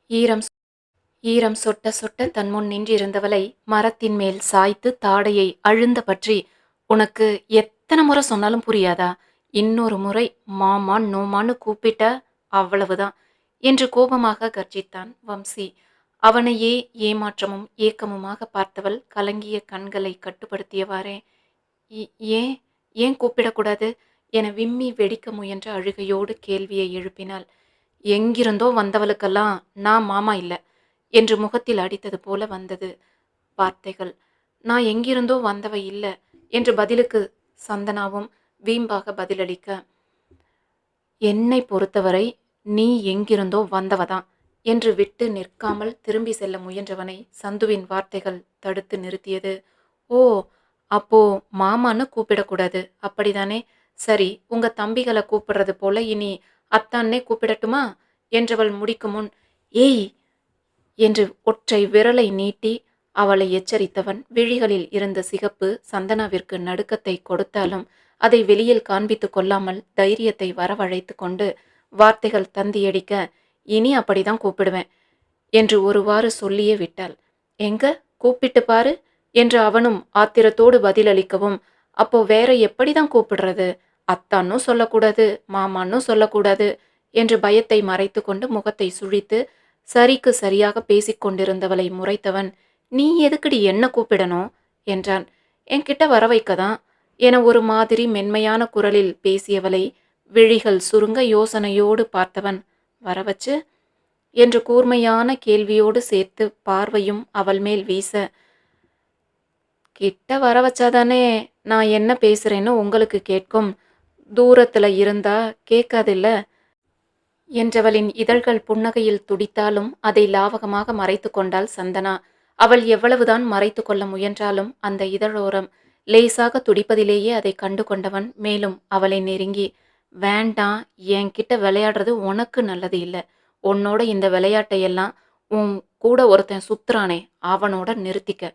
ஈரம் ஈரம் சொட்ட சொட்ட தன்முன் நின்றிருந்தவளை மரத்தின் மேல் சாய்த்து தாடையை அழுந்த பற்றி, உனக்கு எத்தனை முறை சொன்னாலும் புரியாதா? இன்னொரு முறை மாமான் நோமான்னு கூப்பிட்ட அவ்வளவுதான் என்று கோபமாக கர்ஜித்தான் வம்சி. அவனையே ஏமாற்றமும் ஏக்கமுமாக பார்த்தவள் கலங்கிய கண்களை கட்டுப்படுத்தியவாறே, "இ- ஏன் ஏன் கூப்பிடக்கூடாது?" என விம்மி வெடிக்க முயன்ற அழுகையோடு கேள்வியை எழுப்பினாள். எங்கிருந்தோ வந்தவளுக்கெல்லாம் நான் மாமா இல்ல என்று முகத்தில் அடித்தது போல வந்தது வார்த்தைகள். நான் எங்கிருந்தோ வந்தவ இல்ல என்று பதிலுக்கு சந்தனாவும் வீம்பாக பதிலளிக்க, என்னை பொறுத்தவரை நீ எங்கிருந்தோ வந்தவதான் என்று விட்டு நிற்காமல் திரும்பி செல்ல முயன்றவனை சந்துவின் வார்த்தைகள் தடுத்து நிறுத்தியது. ஓ, அப்போ மாமான்னு கூப்பிடக்கூடாது அப்படிதானே? சரி, உங்க தம்பிகளை கூப்பிடுறது போல இனி அத்தான்னே கூப்பிடட்டுமா என்றவள் முடிக்கும் முன், ஏய் என்று ஒற்றை விரலை நீட்டி அவளை எச்சரித்தவன் விழிகளில் இருந்த சிகப்பு சந்தனாவிற்கு நடுக்கத்தை கொடுத்தாலும் அதை வெளியில் காண்பித்து கொள்ளாமல் தைரியத்தை வரவழைத்து கொண்டு வார்த்தைகள் தந்தியடிக்க, இனி அப்படிதான் கூப்பிடுவேன் என்று ஒருவாறு சொல்லியே விட்டாள். எங்க கூப்பிட்டு பாரு என்று அவனும் ஆத்திரத்தோடு பதிலளிக்கவும், அப்போ வேற எப்படிதான் கூப்பிடுறது? அத்தானும் சொல்லக்கூடாது, மாமான்னும் சொல்லக்கூடாது என்று பயத்தை மறைத்து கொண்டு முகத்தை சுழித்து சரிக்கு சரியாக பேசிக் கொண்டிருந்தவளை முறைத்தவன், நீ எதுக்குடி என்ன கூப்பிடணும் என்றான். என்கிட்ட வர வைக்கதான் என ஒரு மாதிரி மென்மையான குரலில் பேசியவளை விழிகள் சுருங்க யோசனையோடு பார்த்தவன், வரவச்சு என்று கூர்மையான கேள்வியோடு சேர்த்து பார்வையும் அவள் மேல் வீச, கிட்ட வர வச்சாதானே நான் என்ன பேசுறேன்னு உங்களுக்கு கேட்கும், தூரத்துல இருந்தா கேட்காதில்ல என்றவளின் இதழ்கள் புன்னகையில் துடித்தாலும் அதை லாவகமாக மறைத்து கொண்டாள் சந்தனா. அவள் எவ்வளவுதான் மறைத்து கொள்ள முயன்றாலும் அந்த இதழோரம் லேசாக துடிப்பதிலேயே அதை கண்டு கொண்டவன் மேலும் அவளை நெருங்கி, வேண்டாம், என்கிட்ட விளையாடுறது உனக்கு நல்லது இல்லை. உன்னோட இந்த விளையாட்டையெல்லாம் உன் கூட ஒருத்தன் சுத்துறானே அவனோட நிறுத்திக்க.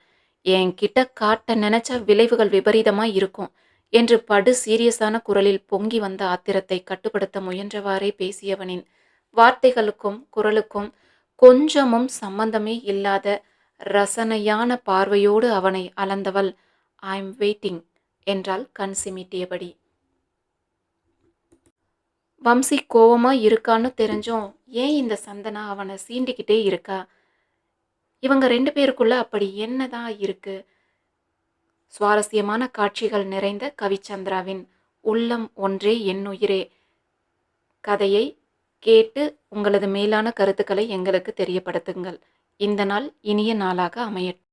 என்கிட்ட காட்ட நினைச்ச விளைவுகள் விபரீதமா இருக்கும் என்று படு சீரியஸான குரலில் பொங்கி வந்த ஆத்திரத்தை கட்டுப்படுத்த முயன்றவாறே பேசியவனின் வார்த்தைகளுக்கும் குரலுக்கும் கொஞ்சமும் சம்பந்தமே இல்லாத ரசனையான பார்வையோடு அவனை அளந்தவள், ஐ எம் வெயிட்டிங் என்றாள் கண் சிமிட்டியபடி. வம்சி கோவமா இருக்கான்னு தெரிஞ்சும் ஏன் இந்த சந்தனா அவனை சீண்டிக்கிட்டே இருக்கா? இவங்க ரெண்டு பேருக்குள்ள அப்படி என்னதான் இருக்கு? சுவாரஸ்யமான காட்சிகள் நிறைந்த கவிச்சந்திராவின் உள்ளம் ஒன்றே என் உயிரே கதையை கேட்டு உங்களது மேலான கருத்துக்களை எங்களுக்கு தெரியப்படுத்துங்கள். இந்த நாள் இனிய நாளாக அமையட்டும்.